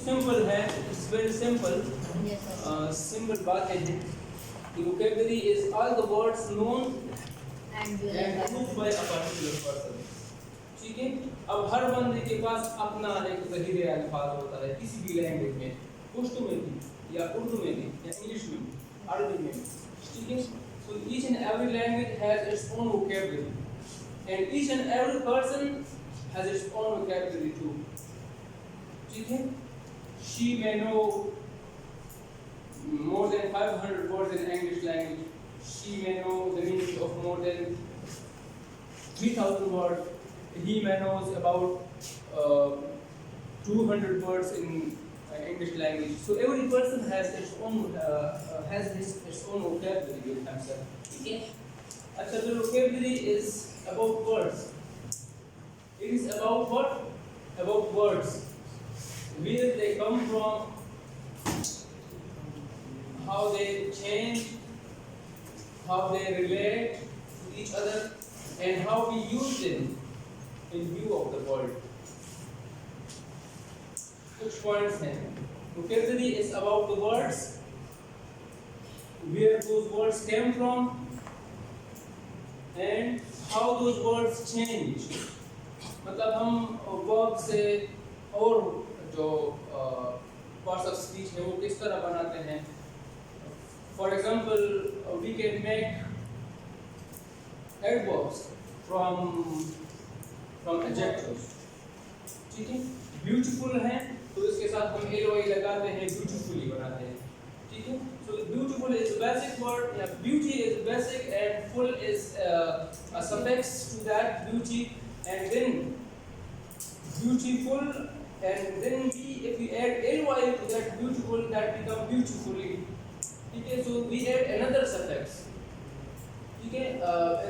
Simple है, it's very simple. Yes, sir. Simple बातें हैं। Vocabulary is all the words known And you and like used by a particular person. ठीक है, अब हर बंदे के पास अपना एक ज़हीरे अल्फाज होता है किसी भी लैंग्वेज में, पश्तो में भी या उर्दू में भी या इंग्लिश में भी, अरबी में भी। ठीक है, so each and every language has its own vocabulary and each and every person has its own vocabulary too. ठीक है, she may know more than 500 words in English language. She may know the meaning of more than 3,000 words. He may knows about 200 words in English language. So every person has its own vocabulary with himself. Okay. अच्छा, the vocabulary is about words. It is about what? About words. Where they come from, how they change, how they relate to each other, and how we use them in view of the world. कुछ points हैं. Vocabulary is about the words, where those words came from, and how those words change. मतलब हम verb से और जो parts of speech है वो किस तरह बनाते हैं. For example, we can make adverbs from adjectives. ठीक है, beautiful है तो इसके साथ हम ly लगाते हैं, beautifully बनाते हैं. ठीक है, so beautiful is a basic word, yeah, beauty is basic and full is a suffix to that beauty, and then beautiful, and then if we add ly to that beautiful, that become beautifully. ठीक है, so we add another suffix. ठीक है,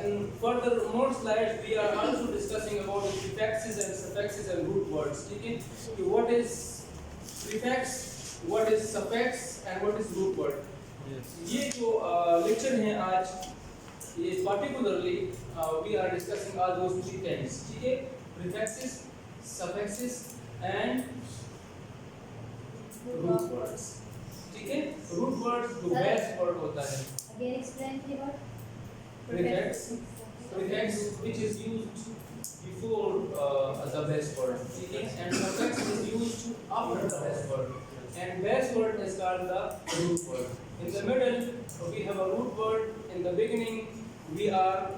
in further more slides we are also discussing about the prefixes and suffixes and root words. ठीक है, so what is prefix, what is suffix and what is root word. ये जो lecture है आज, ये particularly we are discussing all those three things. ठीक है, prefixes, suffixes and root words. ठीक है, root words जो base word होता है. Again explain the word. Prefix which is used before the base word. ठीक है, and suffix is used after the base word. And base word is called the root word. In the middle we have a root word. In the beginning we are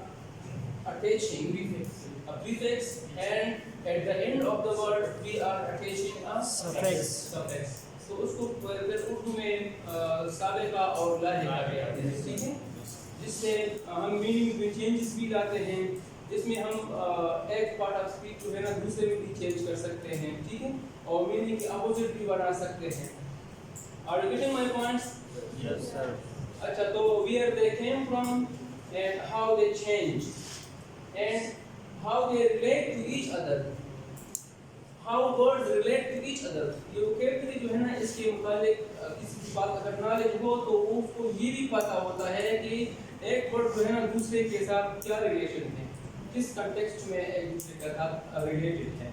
attaching a prefix, and at the end of the word we are attaching a suffix. तो उसको फिर उर्दू में साबिका और लाहिका कहते हैं. ठीक है, जिससे हम मीनिंग में चेंजेस भी लाते हैं, जिसमें हम एक पार्ट ऑफ स्पीच जो है ना दूसरे में भी चेंज कर सकते हैं. ठीक है, और मीनिंग के अपोजिट भी बना सकते हैं. Are you getting my points? Yes, sir. अच्छा, तो where they came from and how they change and how they relate to each other. How words relate to each other. ये vocabulary जो है ना, इसके मुताबिक किसी की बात अगर नॉलेज हो तो उसको ये भी पता होता है कि एक वर्ड जो है ना दूसरे के साथ क्या रिलेशन है, किस कंटेक्स्ट में एक दूसरे के साथ रिलेटेड है.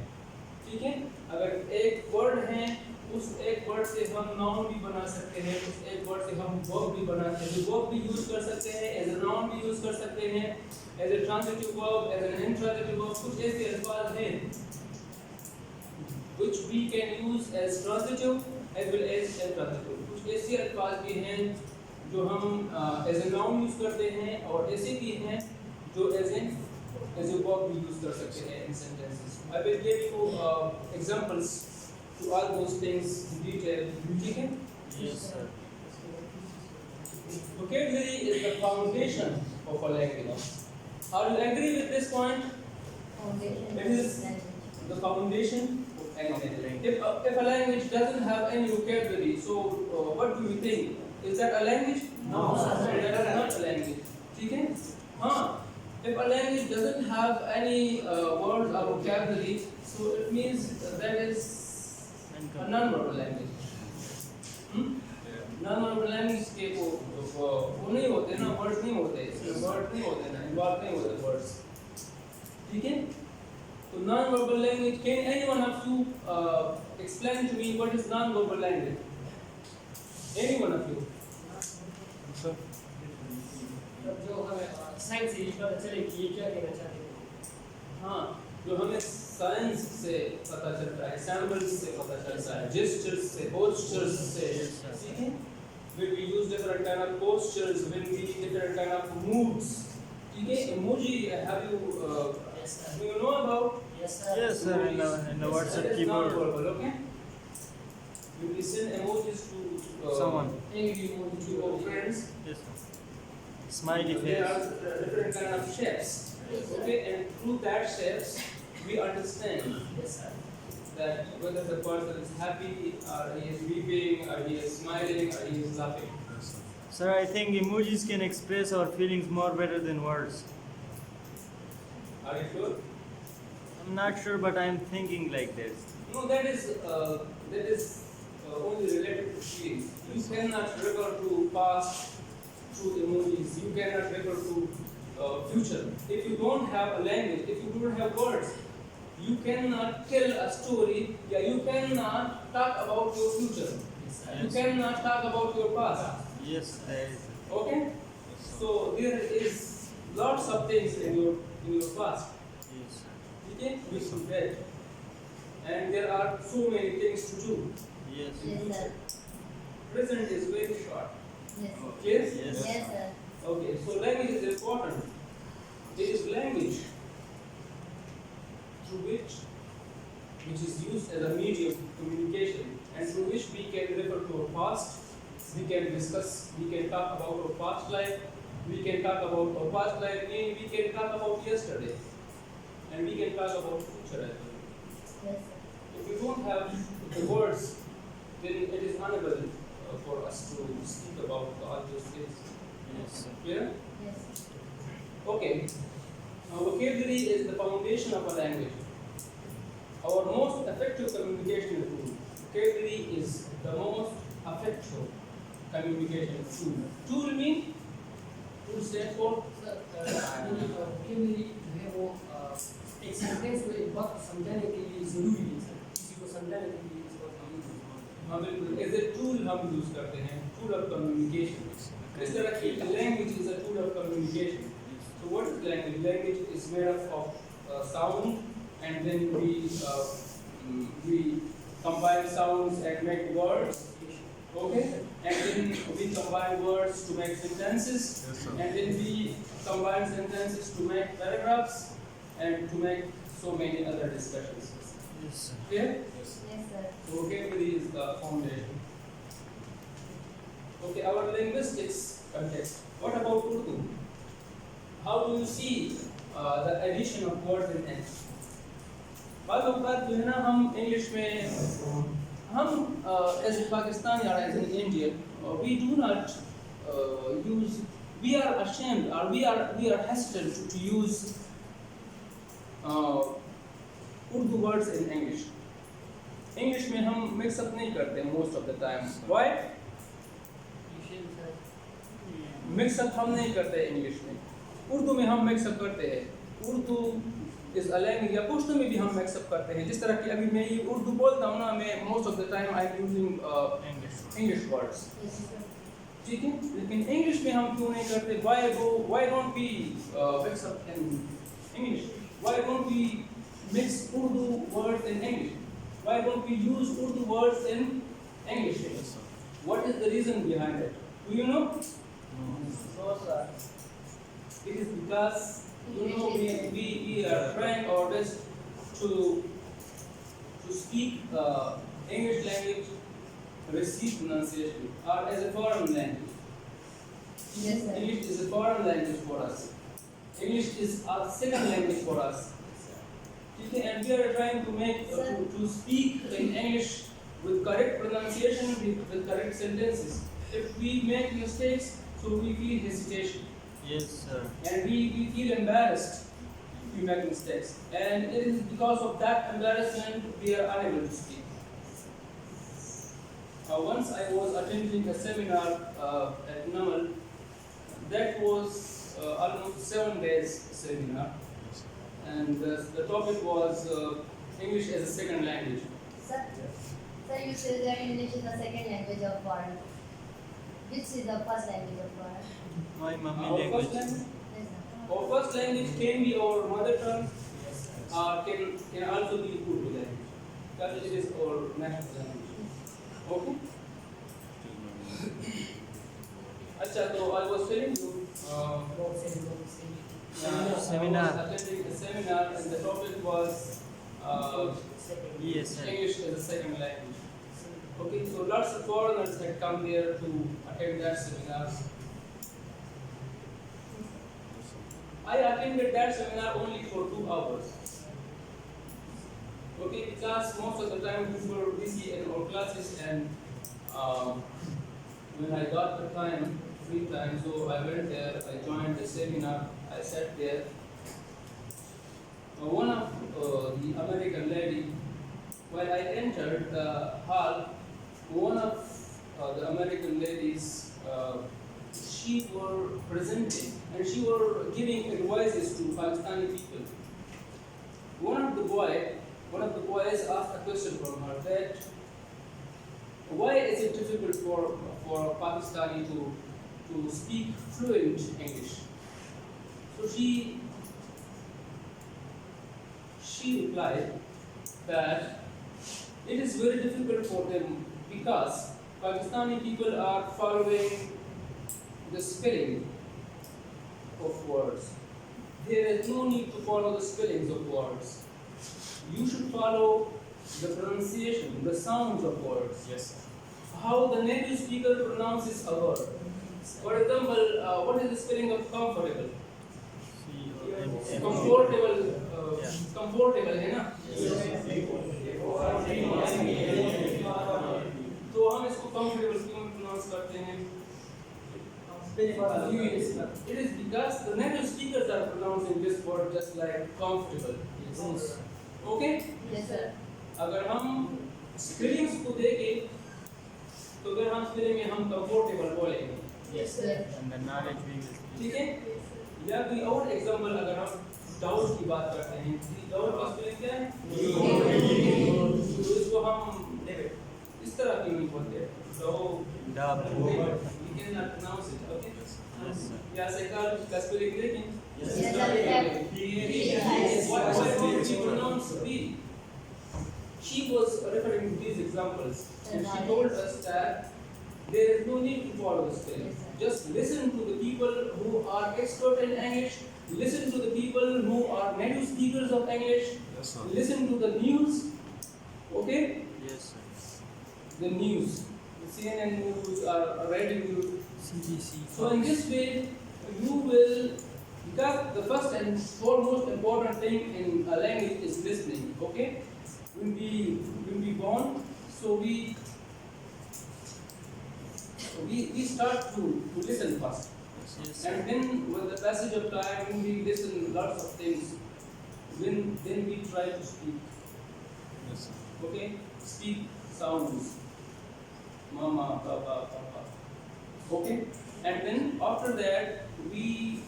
ठीक है, अगर एक वर्ड है, उस एक वर्ड से हम नाउन भी बना सकते हैं, उस एक वर्ड से हम वर्ब भी बनाते हैं. वर्ब भी यूज कर सकते हैं, एज ए नाउन भी यूज कर सकते हैं, as a transitive verb, as an intransitive verb. कुछ ऐसे अल्फाज हैं which we can use as transitive as well as intransitive. कुछ ऐसे अल्फाज भी हैं जो हम as a noun यूज करते हैं, और ऐसे भी हैं जो as a verb भी यूज कर सकते हैं in sentences. I will give you examples to all those things in detail. ठीक है? Yes, sir. Vocabulary is the foundation of a language. Are you agree with this point? Foundation. It is the foundation. If a language doesn't have any vocabulary, so what do you think? Is that a language? No, sir. That is not a language. ठीक है? हाँ. If a language doesn't have any words or vocabulary, so it means that is a non-verbal language. Non-verbal language के वो नहीं होते ना, words नहीं होते, इसमें words नहीं होते ना, involved नहीं होते words. ठीक है? So non-verbal language, can any one of you explain to me what is non-verbal language. Any one of you? Sir जो हमें साइंस से पता चले कि ये क्या कहना चाहते हैं। हाँ, जो हमें साइंस से पता चलता है, सैम्पल्स से पता चलता है, जेस्चर्स से, पोस्चर्स से, ठीक है? When we use different kind of postures, when we different kind of moods, ठीक है? Emoji, have you Yes, sir. do you know about? Yes, sir. Yes, sir. In the That WhatsApp is keyboard. non-verbal, okay? You will send emojis to Someone. Angry emoji to your friends. Yes, sir. Smiley There are face. different kind of shapes, okay? And through that shapes, we understand Yes, sir. that whether the person is happy, or he is weeping, or he is smiling, or he is laughing. Sir, I think emojis can express our feelings more better than words. Are you sure? I'm not sure, but I'm thinking like this. No, that is only related to feelings. You cannot refer to past through emojis. You cannot refer to future. If you don't have a language, if you don't have words, you cannot tell a story. Yeah, you cannot talk about your future. Yes, sir. You cannot talk about your past. Yes, there is. Okay? So there is lots of things in your past. Yes, sir. Okay? Which you read. And there are so many things to do. Yes. Yes, sir. Present is very short. Yes. Clear? Yes. Yes, sir. Okay, so language is important. It is language through which is used as a medium of communication, and through which we can refer to our past, we can discuss, we can talk about our past life, we can talk about our past life, and we can talk about yesterday, and we can talk about future as well. Yes, If we don't have the words, then it is unable for us to speak about all those things. Yes, sir. Clear? sir. Yes. Okay. Now, vocabulary is the foundation of a language. Our most effective communication tool. Vocabulary is the most effective communication tool. Tool mean? Tool stands for? Sir vocabulary जो है वो एक sentence को एक बात को समझाने के लिए जरूरी है सर। किसी को समझाने के लिए इस बात का यूज होता है। हाँ बिल्कुल, एज ए टूल हम यूज करते हैं, टूल ऑफ कम्युनिकेशन। इस तरह की language is a tool of communication. So what is language? Language is made up of sound, and then we combine sounds and make words. Okay, and then we combine words to make sentences, and then we combine sentences to make paragraphs, and to make so many other discussions. Yes, sir. Clear? Yes, sir. So vocabulary is the foundation. Okay, our linguistics context. What about Urdu? How do you see the addition of words in English? बाद औक़ात जो है ना हम English में हम as a Pakistani or as an Indian we do not use, we are ashamed or we are hesitant to use Urdu words in English. English में हम mix up नहीं करते most of the time. Why? Mix up हम नहीं करते English में. उर्दू में हम मिक्स अप करते हैं। उर्दू इज अ लैंग्वेज, या पश्तो में भी हम मिक्स अप करते हैं। जिस तरह की अभी मैं ये उर्दू बोलता हूँ ना, मैं most of the time I am using English words, Yes, sir. ठीक है। लेकिन इंग्लिश में हम क्यों नहीं करते? Why don't we mix up in English? Why don't we mix Urdu words in English? Why don't we use Urdu words in English? What is the reason behind it? Do you know? No, sir. It is because we are trying our best to speak English language, receive pronunciation, or as a foreign language. Yes, sir. English is a foreign language for us. English is our second language for us. Okay, and we are trying to make to speak in English with correct pronunciation, with correct sentences. If we make mistakes, so we feel hesitation. Yes, sir. And we feel embarrassed if we make mistakes. And it is because of that embarrassment we are unable to speak. Once I was attending a seminar at Namal. That was almost 7 days seminar. And the topic was English as a second language. Sir, Sir, you say that English is the second language of world. Which is the first language of world? My mummy Our first language. language, Yes, sir. our first language can be our mother tongue, can also be Urdu language. That it is our national language. Okay? Acha, so I was telling you, About Seminar. I was attending a seminar and the topic was ESL. English as a second language. Okay, so lots of foreigners had come there to attend that seminar. I attended that seminar only for 2 hours. Okay, because most of the time we were busy in our classes and when I got the time, free time, so I went there, I joined the seminar, I sat there. One of the American lady, when I entered the hall, one of the American ladies, she were presenting and she were giving advices to Pakistani people. One of the boys asked a question from her that why is it difficult for a Pakistani to speak fluent English? So she replied that it is very difficult for them because Pakistani people are following the spelling of words. There is no need to follow the spellings of words. You should follow the pronunciation, the sounds of words. Yes. How the native speaker pronounces a word. For example, what is the spelling of comfortable? Comfortable, comfortable है ना? तो हम इसको comfortable क्यों pronounce करते हैं? It is because the native speakers are pronouncing this word just like comfortable. Okay? Yes, sir. अगर हम spellings को देखें, तो अगर हम spelling में हम comfortable बोलेंगे, Yes, sir. And the knowledge we will speak. ठीक है? या कोई और एग्जांपल अगर हम डाउट की बात करते हैं, डाउट का स्पेलिंग क्या है? तो इसको हम इस तरह क्यों नहीं बोलते? We cannot pronounce it, okay? या सेकंड का स्पेलिंग देखें? Yes, sir. What don't we pronounce B? She was referring to these examples and she told us that there is no need to follow the spelling. Yes, sir. Just listen to the people who are expert in English, listen to the people who are native speakers of English, Yes, sir. listen to the news, okay? Yes, sir. The news, the CNN news or radio news. CBC. So in this way, you will, because the first and foremost important thing in a language is listening, okay? When we born, so we start to listen first. Yes, sir. And then with the passage of time, when we listen lots of things, then we try to speak, Yes, sir. okay? Speak sounds, mama, papa, papa, okay? And then after that, we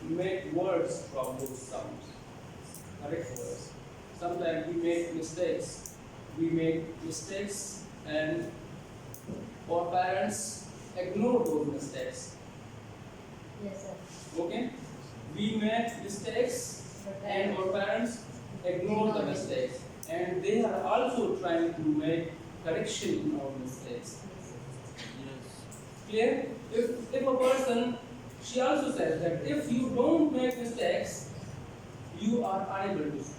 make words from those sounds, correct words. Sometimes we make mistakes. And our parents ignore those mistakes. Yes, sir. Okay? We make mistakes and our parents ignore the mistakes. And they are also trying to make correction in our mistakes. Yes. Clear? If a person, she also says that if you don't make mistakes, you are unable to speak.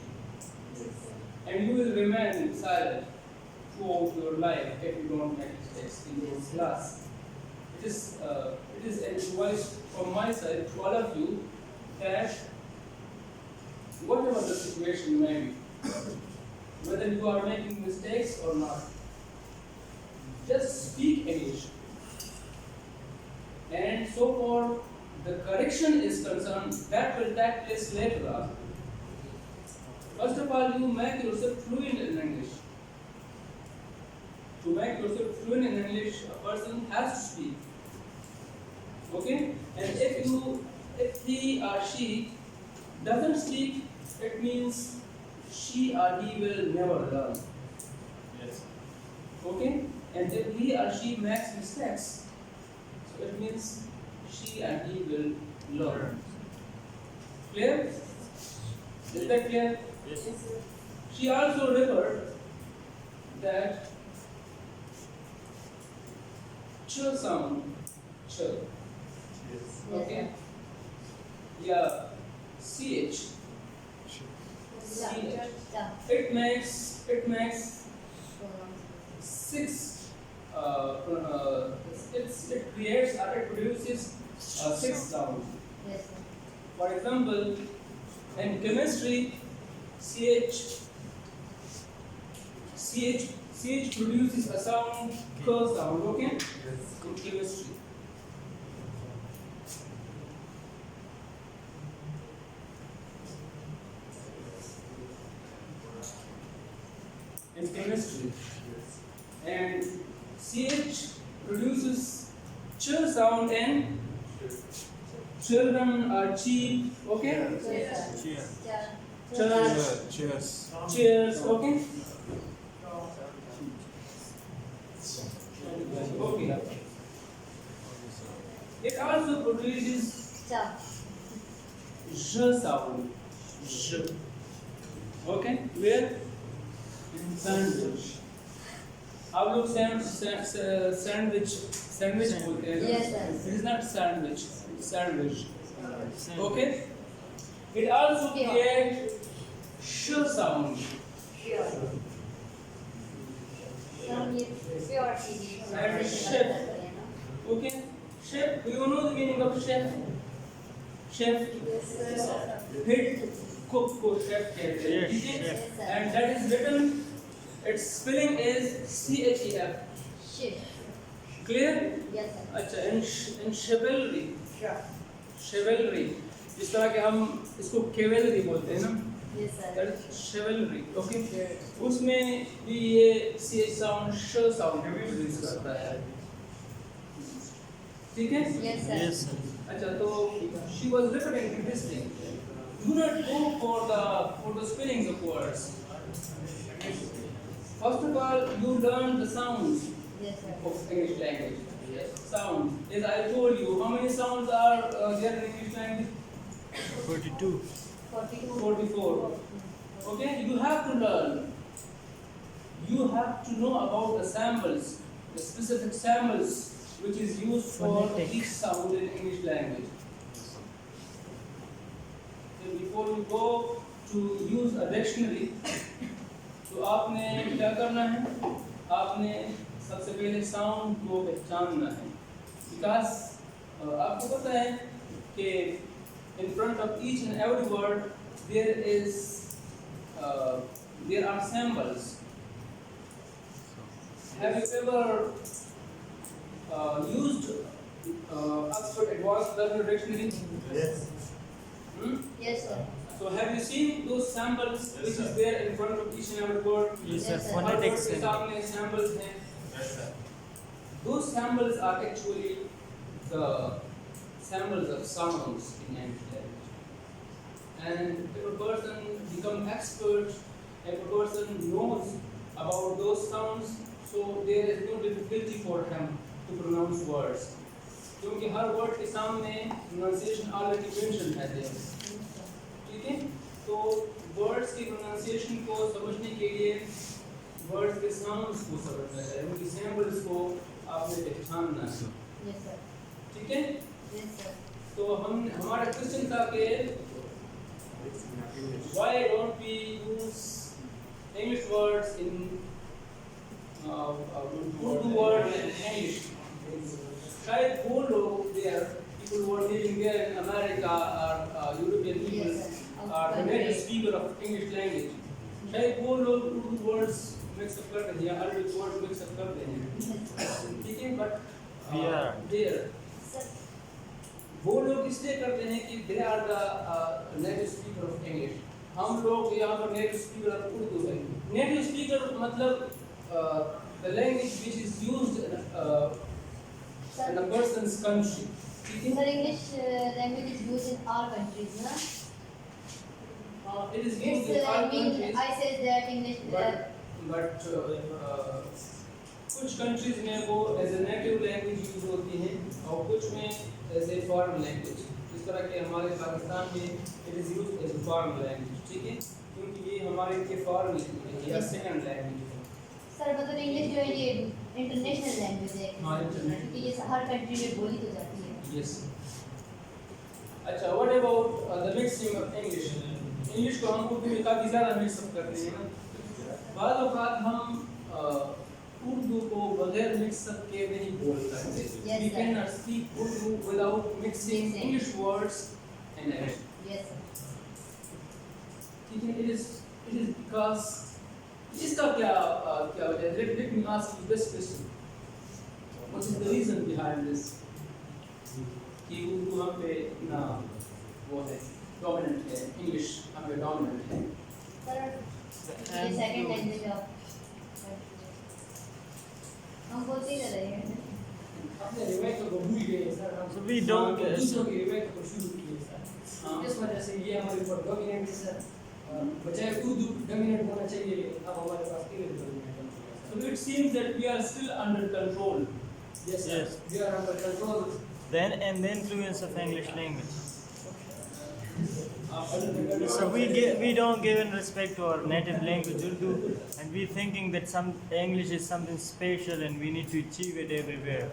And you will remain silent throughout your life if you don't make mistakes in your class. It is an advice from my side to all of you that whatever the situation may be, whether you are making mistakes or not, just speak English. And so far, the correction is concerned, that will take place later on. First of all, you make yourself fluent in English. To make yourself fluent in English, a person has to speak. Okay? And if he or she doesn't speak, it means she or he will never learn. Yes. Okay, and if he or she makes mistakes, so it means she and he will learn. Clear? Is that clear? Yes. She also referred that ch sound, ch, okay, yeah, ch, it makes six. It creates or it produces six sounds. Yes, sir. For example, in chemistry, ch produces a sound, k sound, okay? In chemistry. In chemistry. And ch produces ch sound in children are cheap, okay? Yes, Cheer. sir. Church, Cheers. cheers, okay? Okay. It also produces Cha. j sound. J. Okay? Where? In sandwich. आप लोग sandwich बोलते हैं ना? Yes, sir. It is not sandwich. Sandwich. Same. Okay? It also Pure. creates sh sound. Pure. Some pure CD. And chef. Okay? Chef. Do you know the meaning of chef? Chef. Yes, sir. Head cook को chef कहते हैं. Yes, ठीक है? chef. Yes, sir. And that is written. Its spelling is CHEF. Shift. Clear? Yes, sir. अच्छा. In chivalry. Sure. Chivalry. जिस तरह के हम इसको cavalry बोलते हैं ना? Yes, sir. That is chivalry. Okay? उसमें भी ये CH sound, sh sound produce करता है. ठीक है? Yes, sir. Yes, sir. अच्छा, तो she was referring to this thing. Do not go for the spellings of words. First of all, you learn the sounds Yes, sir. of English language. Sounds. As I told you, how many sounds are there in English language? 42. 42. 44. Okay, you have to learn. You have to know about the samples, the specific samples which is used for Phonetic. each sound in English language. So before you go to use a dictionary, तो आपने क्या करना है? आपने सबसे पहले sound को पहचानना है. Because आपको पता है कि in front of each and every word there are symbols. Have you ever used Oxford Advanced Learner Dictionary? Yes. Hmm? Yes, sir. So have you seen those samples which is there in front of each and every word? Yes, sir. Yes, sir. Her word Phonetics. के सामने samples हैं. Yes, sir. Those samples are actually the samples of sounds in English language. And if a person becomes expert, if a person knows about those sounds, so there is no difficulty for him to pronounce words. क्योंकि हर word के सामने pronunciation already mentioned है there. ठीक है? तो words की pronunciation को समझने के लिए words के sounds को समझना चाहिए, उनकी samples को आपने पहचानना है. Yes, sir. ठीक है? Yes, sir. तो हमारा क्वेश्चन था कि why don't we use English words in Urdu words in English? शायद वो लोग there, people who are living there in America or European people Yes, sir. are the native speaker of English language. शायद वो लोग Urdu words mix up कर दें या Arabic words mix up कर दें. ठीक है? But We are. there. Sir. वो लोग इसलिए करते हैं कि they are the native speaker of English. हम लोग यहाँ पर native speaker of Urdu है. Native speaker मतलब the language which is used in a person's country. ठीक है? Sir, English language is used in all countries, na? It is used It's, in all I mean, countries, I said that English. but कुछ countries में वो as a native language use होती है और कुछ में एज ए फॉरेन लैंग्वेज। इस तरह के हमारे पाकिस्तान में it is use as a foreign language, ठीक है, क्योंकि ये हमारे लिए फॉरेन लैंग्वेज है या सेकंड लैंग्वेज है। सर मतलब इंग्लिश जो है ये इंटरनेशनल लैंग्वेज है हाँ, international। क्योंकि ये हर कंट्री में बोली तो जाती है। यस। अच्छा, what about the mixing of English? English को हम उर्दू में काफ़ी ज़्यादा मिक्स अप करते हैं ना। बाद औक़ात हम उर्दू को बगैर मिक्स अप के नहीं बोल सकते। Yes, we sir. Can not speak Urdu without mixing Mixing. English words and English. Yes sir. ठीक है, इट इज बिकॉज इसका क्या वजह है? Let me ask you this question, what is the reason behind this कि उर्दू हम पे इतना वो है, डोमिनेंट है, इंग्लिश हम पे डोमिनेंट है? सर ये सेकंड लैंग्वेज ऑफ हम बोलते ही रह रहे हैं। अपने रिवायतों को भूल गए सर हम। So we don't हाँ, दूसरों की रिवायतों को शुरू किए सर। हाँ। इस वजह से ये हमारे ऊपर डोमिनेंट है सर। बजाय उर्दू डोमिनेंट होना चाहिए, लेकिन अब हमारे पास इंग्लिश डोमिनेंट हो गया So it seems that we are still under control. Sir. Yes sir, Yes. We are under control. Then and the influence of English language. आप under control। So we don't give in respect to our native language Urdu, and we thinking that some English is something special and we need to achieve it everywhere.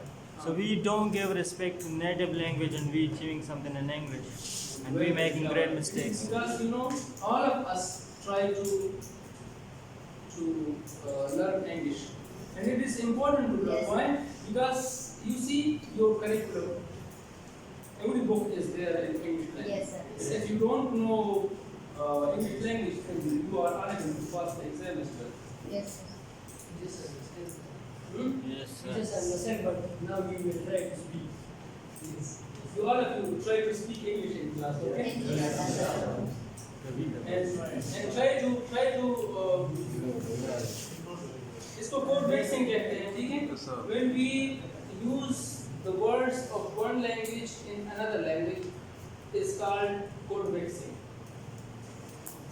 So we don't give respect to native language and we achieving something in English, and we making great mistakes. Because you know, all of us try to learn English, and it is important to learn. Yes. Why? Because you see your curriculum. Every book is there in English language. Yes, sir. So if you don't know English language, then you are unable to pass the exam as well. Yes sir. Yes sir, yes sir. Hmm? Yes, We just understand, but now we will try to speak. Yes. You all of you try to speak English in class, okay? And try to इसको code mixing कहते हैं, ठीक है? Yes, sir. When we use the words of one language in another language, is called code mixing.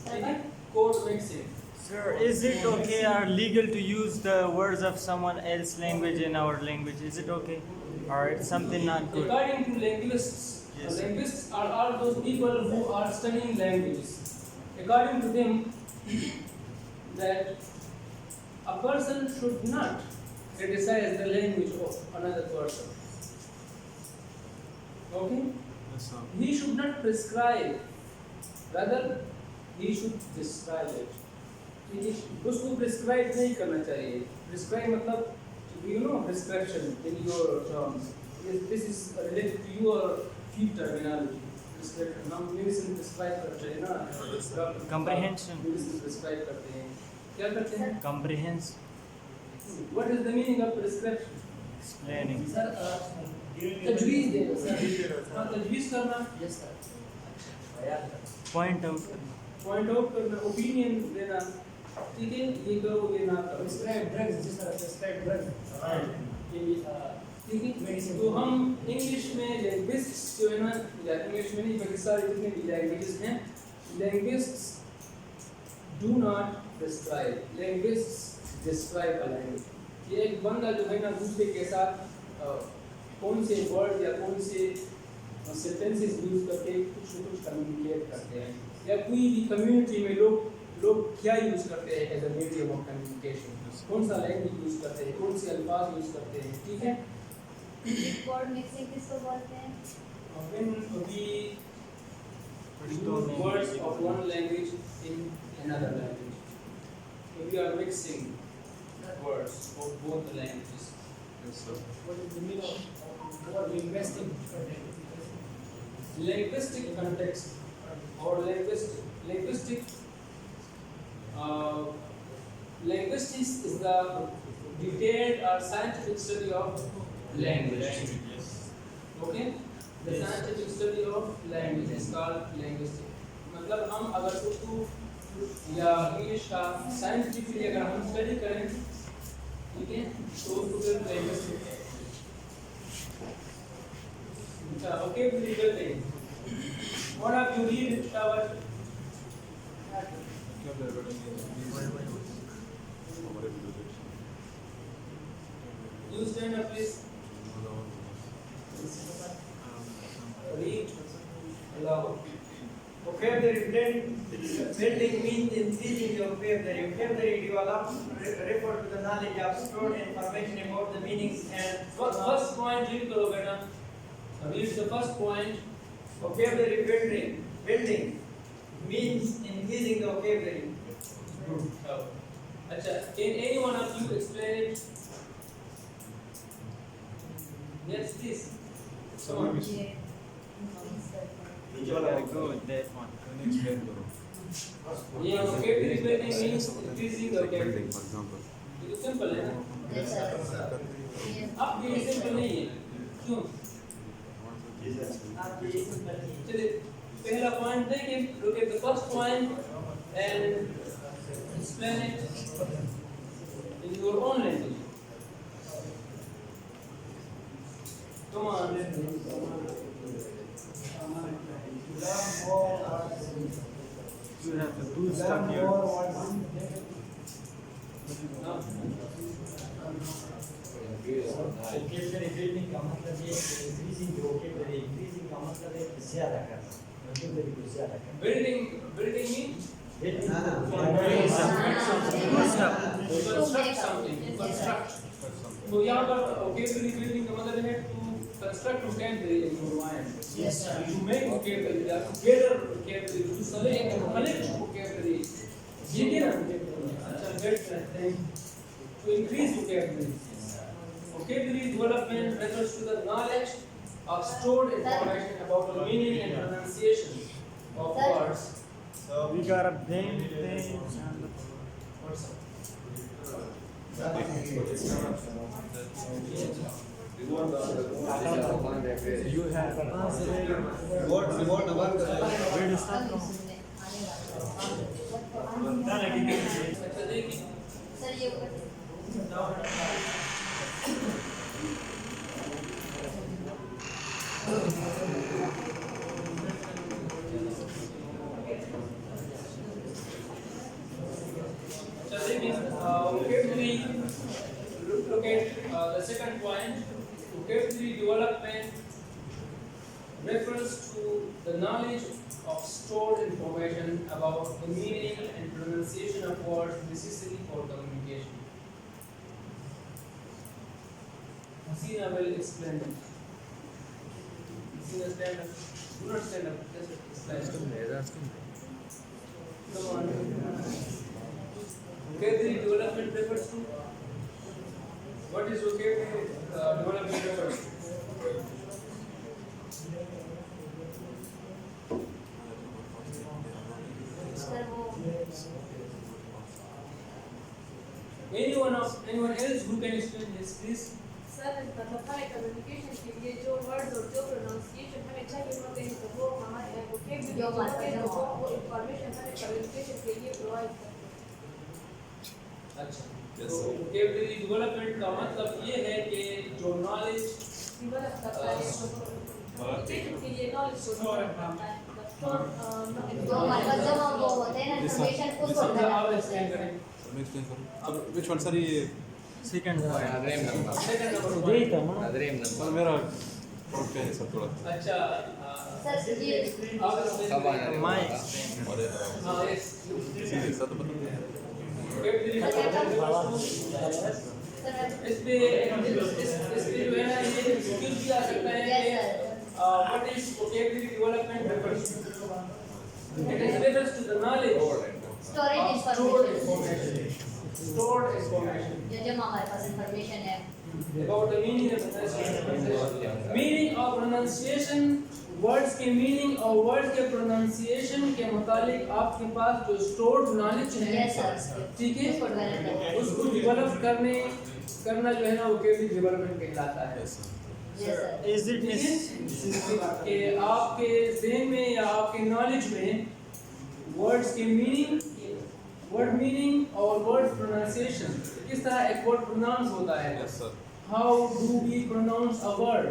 ठीक है? Code mixing. Sir, is it okay or legal to use the words of someone else's language in our language? Is it okay, or it's something not good? According to linguists, Yes. linguists are all those people who are studying languages. According to them, that a person should not criticize the language of another person. Okay? Yes, sir. He should not prescribe, rather he should describe it. ठीक है? उसको prescribe नहीं करना चाहिए. Prescribe मतलब you know prescription in your terms. This is related to your field terminology. Prescription. हम medicine prescribe करते हैं ना. Comprehension. Medicine prescribe करते हैं. क्या करते हैं? Comprehends, What is the meaning of prescription? explaining. Sir, तजवीज़ देना सर। हाँ, तजवीज़ करना, Yes sir. Point out करना. पॉइंट आउट करना, ओपिनियन देना, ठीक है, ये करो ये ना करो, Prescribe drugs, जिस तरह prescribe drugs, ये ठीक है। medicine। तो हम इंग्लिश में लिंग्विस्ट्स जो है ना, या इंग्लिश में नहीं बल्कि सारे जितने भी लैंग्वेजेस हैं, linguists do not prescribe, linguists describe a language. ये एक बंदा जो है ना दूसरे के साथ कौन से वर्ड या कौन से सेंटेंसेस यूज करके कुछ न कुछ कम्युनिकेट करते हैं, या कोई भी कम्युनिटी में लोग क्या यूज करते हैं as a medium of communication, कौन सा लैंग्वेज यूज करते हैं, कौन से अल्फाज यूज करते हैं, ठीक है। वर्ड मिक्सिंग किसको बोलते हैं? When we use words of one language in another language, so we are mixing words of both the languages. Yes, sir. What is the meaning of word linguistic context? Linguistic context or linguistic linguistics is the detailed or scientific study of language. Okay? The scientific study of language is called linguistic. मतलब हम अगर उर्दू या English का scientifically अगर हम study करें, ठीक है, तो उसको फिर linguistic है। अच्छा, okay, legal thing. One of you read our क्या दे रहे हैं? हमारे project. You stand up, please. Read aloud. Vocabulary building means increasing the vocabulary. Vocabulary developed refer to the knowledge of stored information about the meanings and First point, read करो बेटा. Read the first point. vocabulary building means increasing the vocabulary. अच्छा, can any one of you explain it? Yes, please. Come on. Go with that one. Yeah, vocabulary building means increasing the vocabulary. For example. ये तो simple है ना? Yes, sir. अब ये simple नहीं है. क्यों? चलिए पहला point देखिए. Look at the first point and explain it in your own language. Come on. You have to boost up your. No? Vocabulary building का मतलब ये increasing the vocabulary, increasing का मतलब है ज़्यादा करना, vocabulary को ज़्यादा करना. Building means Building Boost up. to construct something. To construct. तो यहाँ पर vocabulary building का मतलब है to construct vocabulary in your mind. Yes, sir. To make vocabulary, to gather vocabulary, to select and collect vocabulary. ये क्या ना? अच्छा, get that thing. To increase vocabulary. Vocabulary development refers to the knowledge of stored information about the meaning and pronunciation of words. We got a blank page and you have where to start from? अच्छा देखिए. Sir ये Vocabulary, look at the second point. Vocabulary development refers to the knowledge of stored information about the meaning and pronunciation of words necessary for communication. Hasina will explain it. Hasina, stand up. Do not stand up. Just explain. Come on. Vocabulary development refers to what is vocabulary development refers to? Sir वो Anyone else who can explain this, please? Sir मतलब हमें communication के लिए जो words और जो pronunciation हमें चाहिए होते हैं तो वो हमारे वोकैबुलरी जो होते हैं वो इंफॉर्मेशन हमें कम्युनिकेशन के लिए प्रोवाइड करते हैं. अच्छा. तो vocabulary development का मतलब ये है कि जो knowledge डेवलप करता है कम्युनिकेशन के लिए नॉलेज को डेवलप करता है. जो हमारे पास जब हम वो होते हैं ना इन्फॉर्मेशन उसको समझा develop आप करते explain हैं. करें. मैं explain करूँ. अब which one sir ये second point. Second number दे point. था ना. सर मेरा थोड़ा क्या है सर थोड़ा. अच्छा. सर ये आप explain. My अरे हाँ, yes. सीरियस सर तो बता. Vocabulary सर इस पे जो है ना ये क्यों किया सकता है कि what is vocabulary development refers to? It is refers to the knowledge storage of stored information information. Stored information जो जब हमारे पास इंफॉर्मेशन है about the meaning and pronunciation. Meaning और pronunciation, words के meaning और words के pronunciation के मुतालिक आपके पास जो stored knowledge है, यस सर ठीक है, उसको डेवलप करते हैं. उसको develop करना जो है ना vocabulary development कहलाता है. यस सर is it कि आपके ज़हन में या आपके नॉलेज में वर्ड्स के मीनिंग, वर्ड मीनिंग और वर्ड प्रोनाउंसिएशन किस तरह एक वर्ड प्रोनाउंस होता है. Yes sir. How do we pronounce a word.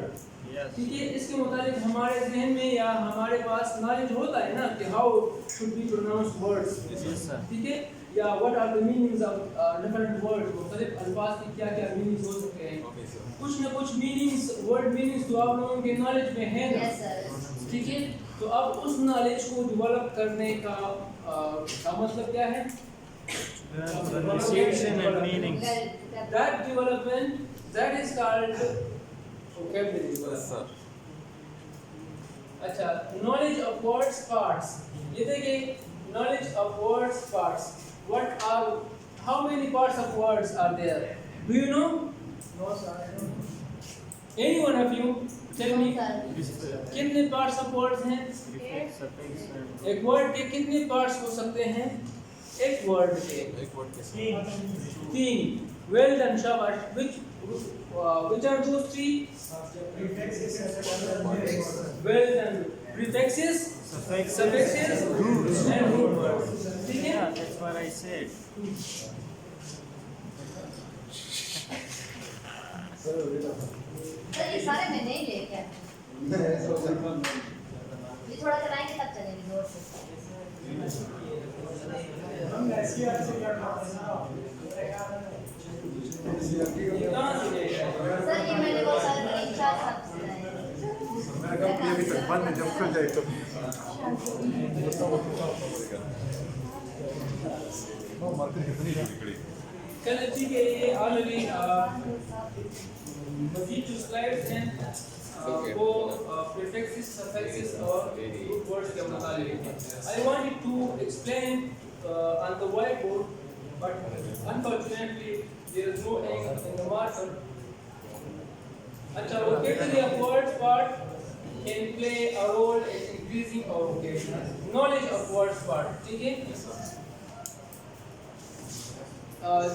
yes ठीक है, इसके मुताबिक हमारे ज़हन में या हमारे पास नॉलेज होता है ना कि how should be pronounce words. yes sir ठीक है, या what are the meanings of different words, मुख्तलिफ अल्फाज की क्या क्या meanings हो सकते हैं। ओके सर कुछ न कुछ meanings, word meanings तो आप लोगों के knowledge में है ना, Yes, sir. ठीक है। तो अब उस knowledge को develop करने का मतलब क्या है? Pronunciation and meanings. That development, that is called vocabulary development. Sir अच्छा, knowledge of words parts. ये देखिए, knowledge of words parts. What are, how many parts of words are there? Do you know? No, sir, I don't know. Any one of you tell me. Sir. कितने parts of words हैं? Prefix, suffix, and एक word के कितने parts हो सकते हैं? एक word के एक वर्ड के सर तीन. Well done, शाबाश. Which are those three? Prefixes, Well done. Prefixes, suffixes, and root words. ठीक है? yeah, that's what I said. Sir ये सारे मैं नहीं ले क्या? ये थोड़ा चलाएंगे तब चलेंगे जोर से। हम SCR से करना है ये कहाँ से ले आए? सर ये मैंने वो सारे परीक्षा सब सुनाए। मैंने कहा कि अभी तक बंद है जब खुल जाए तो वो मार्केट कितनी बिगड़ी चलो ठीक है, ये ऑलरेडी मजीद जो स्लाइड्स हैं वो prefixes, suffixes और root words के मुताबिक हैं। I wanted to explain on the whiteboard, but unfortunately there is no ink in the marker. अच्छा, vocabulary of words part can play a role in increasing our vocabulary. Knowledge of words part, ठीक है?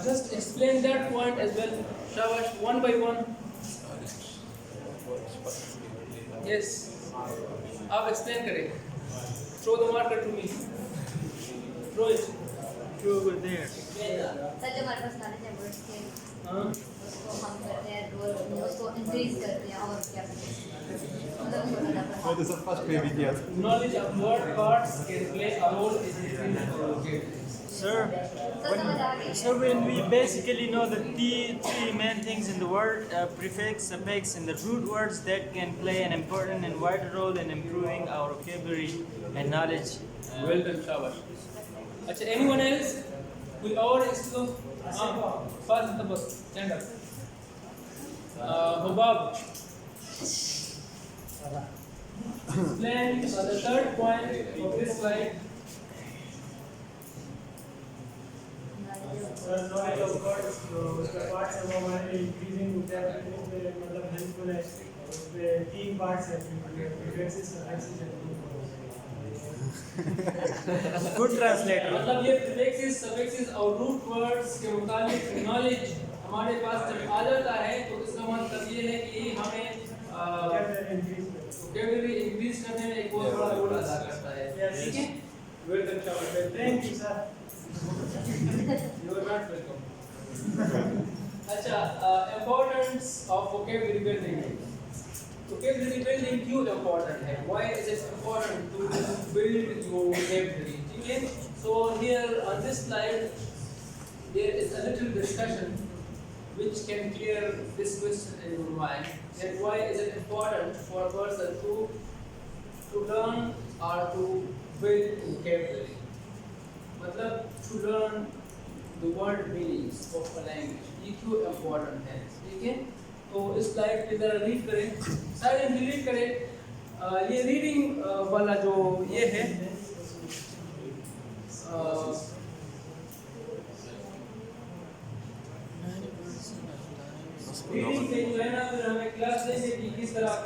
Just explain that point as well, Shabash, one by one. Yes, आप explain करें. Throw the marker to me. Throw it. Throw over there. Sir जो हमारे पास knowledge है words के हाँ. उसको हम करते हैं रोल उसको इंक्रीज करते हैं और क्या करते हैं मतलब उसको मैं ज्यादा तो सर फर्स्ट पे भी किया था Knowledge of word parts can play a role in increasing our vocabulary. Sir, when we basically know the three main things in the word, prefix, suffix, and the root words that can play an important and vital role in improving our vocabulary and knowledge. Well done, Shabash. अच्छा, anyone else? कोई और इसको हाँ, पास तो बस stand up. Hubab. Explain the third point of this slide. Sir knowledge of words जो उसका parts है वो हमारे लिए इंक्रीजिंग वोकैबुलरी में मतलब हेल्पफुल है। उसमें 3 पार्ट्स हैं, prefixes, suffixes and root words. Good translator. मतलब ये prefixes, suffixes और root words के मुताबिक knowledge हमारे पास जब आ जाता है तो इसका मतलब ये है कि हमें vocabulary increase करने में एक बहुत बड़ा रोल अदा करता है। ठीक है? Welcome, Shabash. Thank you sir. You are not welcome. अच्छा, importance of vocabulary building. Vocabulary building क्यों important है? Why is it important to build your vocabulary? ठीक है? So here on this slide there is a little discussion which can clear this question in your mind. That why is it important for a person to learn or to build vocabulary? मतलब to learn the word meanings of a language. ये क्यों important है? ठीक है? तो इस slide पे जरा रीड करें, साइलेंटली रीड करें। ये रीडिंग वाला जो ये है रीडिंग पे जो है ना, फिर हमें क्लास देंगे कि किस तरह